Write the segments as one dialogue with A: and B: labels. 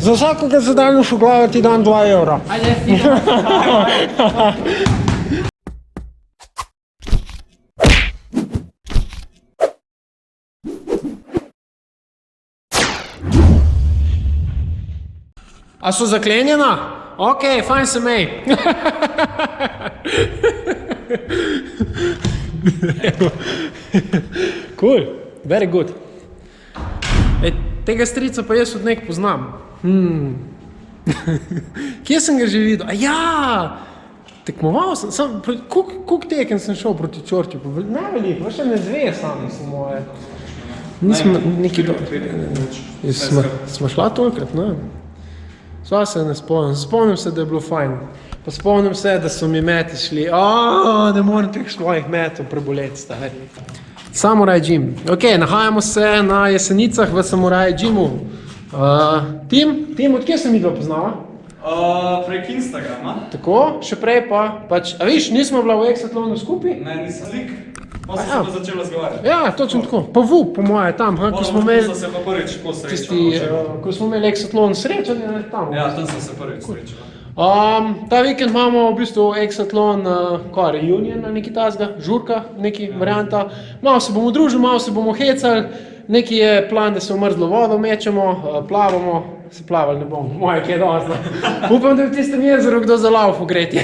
A: Za vsakoga zadanjoš v glavo ti dam 2 evra.
B: Ajde, idemo.
A: A so zaklenjena? Ok, fajn se mej. Cool, very good. Tega strica pa jaz od nek poznam. Kje sem ga že videl? Ja, tekmoval sem. Koliko tekem sem šel proti Čorču? Ne veliko, še ne 2 sami so moje. Nismo neki dobro. Smo šla tolikrat, ne? Sva se ne spomnim. Spomnim se, da je bilo fajn. Pa spomnim se, da so mi meti šli. Ne morem teh svojih metov preboleti, stari. Samurai Gym. Ok, nahajamo se na Jesenicah v Samurai Gymu. Tim, odkje sem videl poznala?
C: Prek Instagrama.
A: Tako, še prej pa, pač, a viš, nismo bila v Exatlonu skupaj?
C: Ne, nisem slik. Pa sem se pa začel razgovarjati.
A: Ja, točno tako. Pa VUP, po moje, tam, ko smo imeli...
C: Tam sem se pa prvič ko srečal.
A: Ko smo imeli Exatlon srečanje, tam.
C: Ja, tam sem se prvič srečal.
A: Ta vikend imamo v bistvu Exatlon, reunion ali nekaj tazga, žurka, nekaj varianta. Malo se bomo družili, malo se bomo hecali, nekaj je plan, da se v mrzlo vodo mečemo, plavamo, se plavali ne bomo, moje kaj dosta. Upam, da je v tistem jezeru kdo za laufo greti.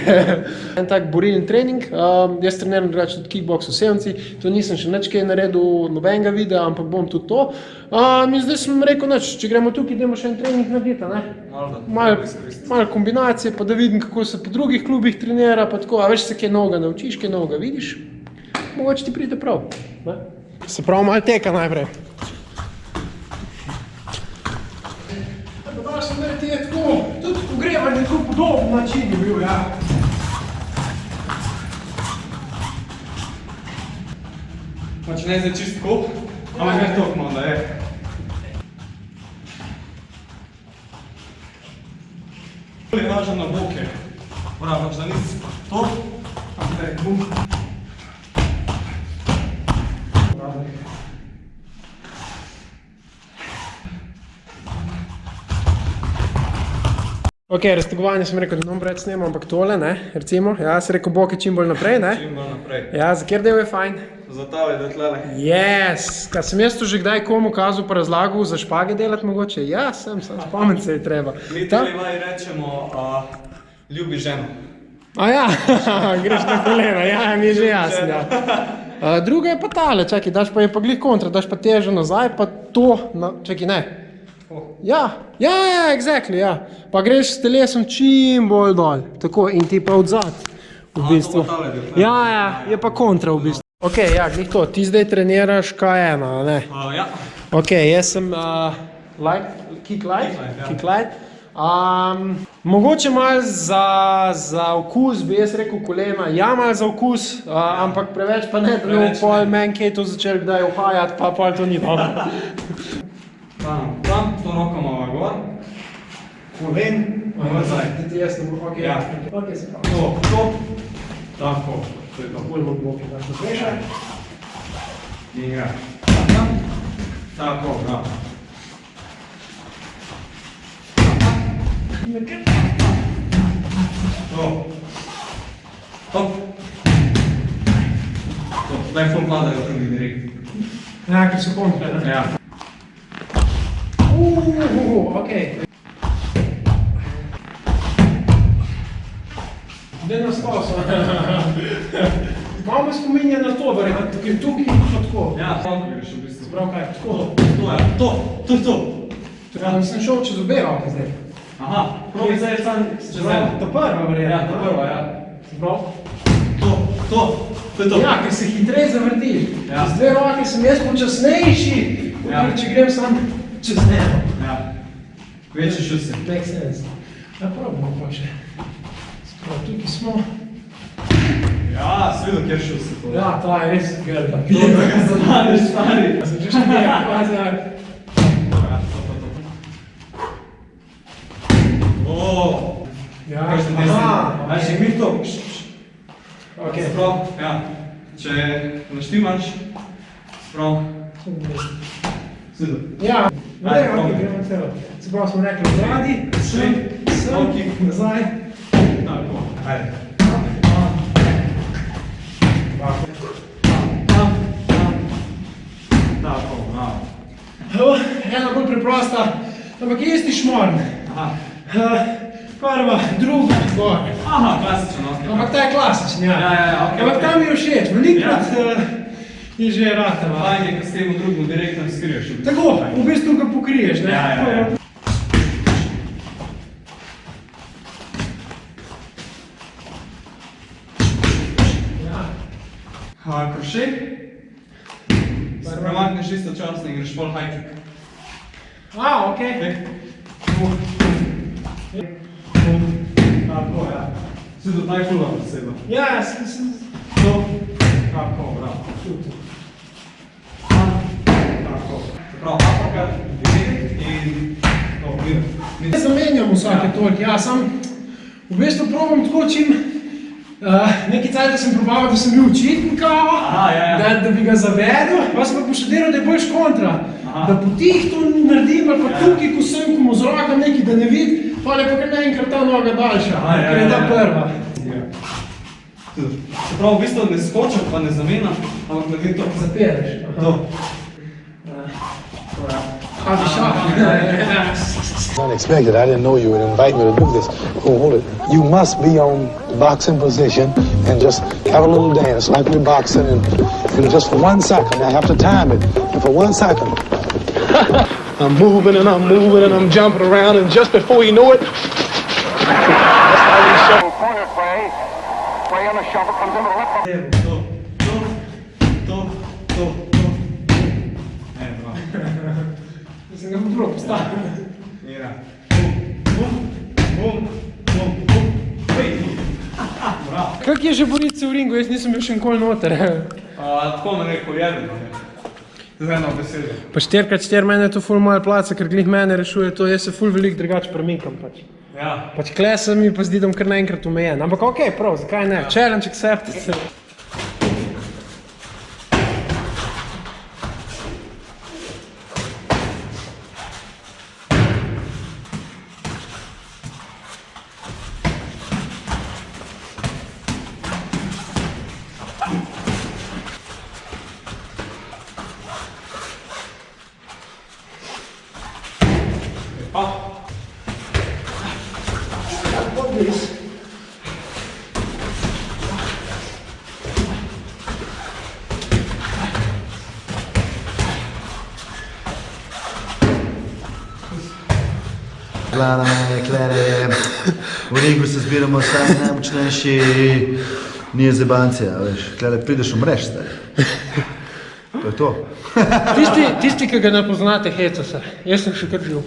A: En tak borilni trening, jaz treniram drugače tudi kickboks v Sevnici, to nisem še nič kaj naredil, nobenega videa, ampak bom tudi to. In zdaj sem rekel, če gremo tukaj, idemo še en trening narediti, ne? Malo kombinacije, pa da vidim, kako se po drugih klubih trenira, pa tako, a veš se kaj novega naučiš, kaj novega vidiš, mogoče ti pride prav. Se pravi, malo teka najprej. Tako sem narediti je tako, tudi pogrevanje tako podoben način je bil, ja.
C: Znači ne zdaj čist kop, ampak ne toliko malo, da je. Je važno na boke. Prav, da nisi to, ampak je bum.
A: Ok, raztegovanje sem rekel, da ne bom preveč snemal, ampak tole, ne, recimo. Ja, sem rekel boke čim bolj naprej, ne?
C: Čim bolj naprej.
A: Ja, za kjer del je fajn?
C: Za tale, da tlele.
A: Yes! Kaj sem jaz to že kdaj komu kazal pa razlagal za špage delati mogoče? Ja, sem spomniti se je treba.
C: Mi tudi vaj rečemo, ljubi ženo.
A: Ja, greš na kolena, ja, mi je že jasno, ja. Druga je pa tale, čakaj, daš pa je pa glih kontra, daš pa težo nazaj, pa to, čakaj, ne. Ja, exactly, ja. Pa greš s telesom čim bolj dol, tako, in ti pa odzad, v bistvu. Ja, je pa kontra v bistvu. Ok, ja, glih to, ti zdaj treniraš K1, ne?
C: Ja.
A: Ok, jaz sem kick light. Mogoče malo za okus, bi jaz rekel kolena, ja malo za okus, ampak preveč pa ne, da ne pol meni kaj to začel kdaj uhajati, pa pol to ni dobro.
C: Tam, to roko malo gor, kolen, nazaj.
A: Ti jaz ne bo, ok, se pravi.
C: To, tako, to je to.
A: Bolj bo boki, daš naprešaj.
C: In ja, tako, da. To. Daj ful pladajo tudi direkt.
A: Ja, ker so kontre, ne?
C: Ja.
A: Ok. Daj na spasa. Malo me spominja na to, verjetno, tukaj pa tako.
C: Ja, tako greš v bistvu.
A: Sprav kaj, tako.
C: To je to.
A: Ja, sem šel čez obe roke zdaj.
C: Aha, probi zdaj sam čez eno.
A: Ta prva, verjetno.
C: Ja, ta prva, ja.
A: Sprav?
C: To je to.
A: Ja, ker se hitrej zavrtiš.
C: Ja.
A: Z 2 roke sem jaz počasnejši, če grem sam čez eno.
C: Ja. Večji šusi.
A: Make sense. Ja, probamo pa še. Sprav, tukaj smo.
C: Ja, svido, kjer šusi to.
A: Ja, ta je res grda.
C: To, da ga zanadeš, stari.
A: Sem že še nekaj, kvazi. Ja,
C: aha. Še mi to.
A: Ok.
C: Sprav, ja. Če naštimaš, sprav. Svido.
A: Ja, ne, ok, gremo celo. Se pravi, smo rekli vzadi, sem, nazaj.
C: Tako, ajde. Tako, bravo.
A: Ena bolj preprosta, ampak je isti šmorn.
C: Aha.
A: Prva, druga, gor.
C: Aha, klasično, ok.
A: Ampak ta je klasičen, ja.
C: Ja, ok.
A: Ampak tam mi je všeč, velikrat je že ratava.
C: Fajn je, ko s tem drugim direktno skriješ.
A: Tako, v bistvu ga pokriješ, ne?
C: Ja. Krošek. Se premakneš istočasno in greš pol high kick.
A: Ok.
C: Tako, ja. Si do taj kula preseba.
A: Ja,
C: To. Tako, bravo. Tako. Se pravi, uppercut, direkt in to, vidim.
A: ne zamenjam vsake toliko, ja, sam v bistvu probam tako čim, nekaj cajta sem probaval, da sem bil učitelj kao,
C: Aha, ja.
A: da bi ga zavedel, pa sem pa poštudiral, da je boljš kontra.
C: Aha.
A: Da potih to naredim, ali pa tukaj, ko sem, ko mu z roka nekaj, da ne vidi, pa je pa kar naenkrat ta noga daljša, ker je ta prva.
C: Se pravi, v bistvu ne skočam, pa ne zamenjam, ampak naredim to.
A: Zapereš.
C: To.
B: Unexpected. I didn't know you would invite me to do this. Oh, hold it. You must be on boxing position and just have a little dance like we're boxing and just for 1 second. I have to time it. And for 1 second. I'm moving and I'm jumping around and just before you know it, that's how we show.
D: Corner play on the shuffle comes into the left.
C: To. Bravo.
A: Sem ga dobro postavil.
C: Mira. Bum. Hej. Bravo.
A: Kak je že boriti se v ringu, jaz nisem bil še nikoli noter.
C: Tako me neko jedeno. Z eno besedo.
A: Pa 4x4 mene je to ful moja placa, ker glih mene rešuje to, jaz se ful veliko drugače premikam pač.
C: Ja.
A: Pač kle se mi pa zdi, da bom kar naenkrat omejen, ampak okej, prav, zakaj ne, challenge accepted.
C: Pa.
E: Klene, v ringu se zbiramo sami najmočnejši, nije zebancija, veš, klene prideš umreš, stari. To je to.
A: Tisti, ki ga ne poznate, heca se, jaz sem še kar živ.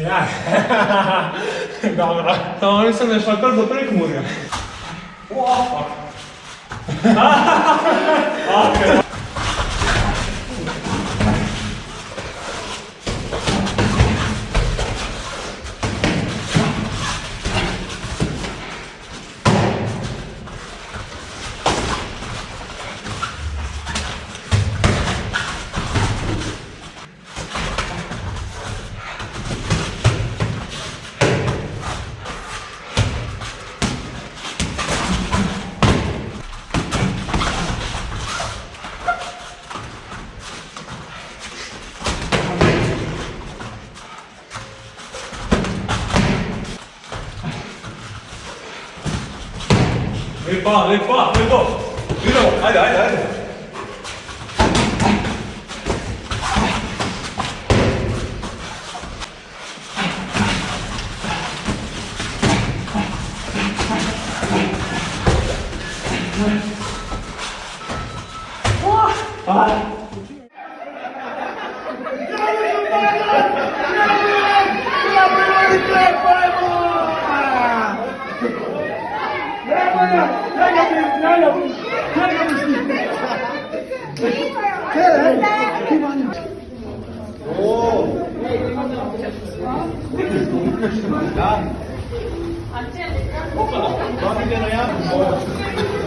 A: Ja, dobro.
C: Samo mislim, da je šla kar do Prekmurja. Fuck. Lepa, lepo. Idemo, ajde.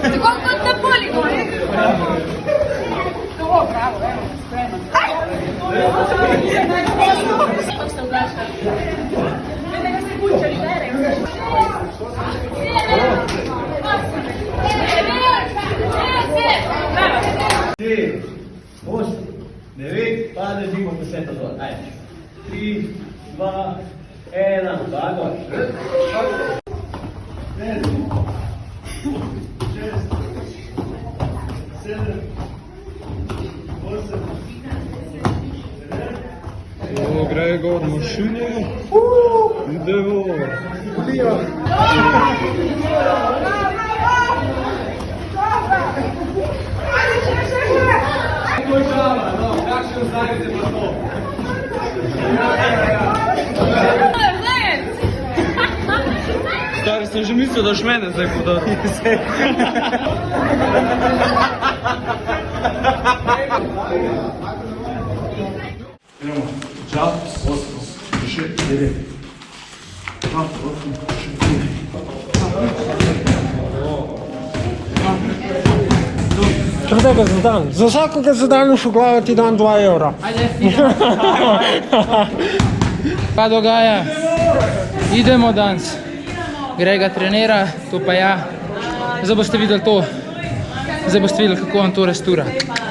F: Tako kot na poligonu.
C: Gregor, maszynie. Idemo. Stari, sem že mislil, da boš mene zdaj podaril. Idemo. Čas, 8, 6, 9.
A: Trdega za dan. Za vsakoga za dan v glavo ti dam 2 evra.
G: Kaj dogaja? Idemo danes. Grega trenira, to pa ja. Zdaj boste videli to. Zdaj boste videli, kako on to restura.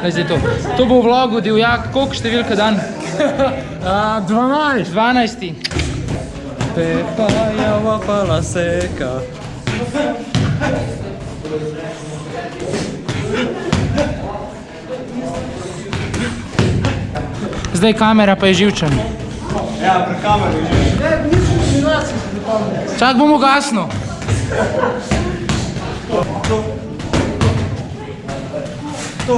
G: Zdaj to. To bo v vlogu divjak. Koliko številka dan?
A: 12.
G: 12.
C: Pepa java pala seka.
G: Zdaj kamera pa je živčen.
C: Ja, pred kamero je že.
G: Čak bom ugasnil.
C: To.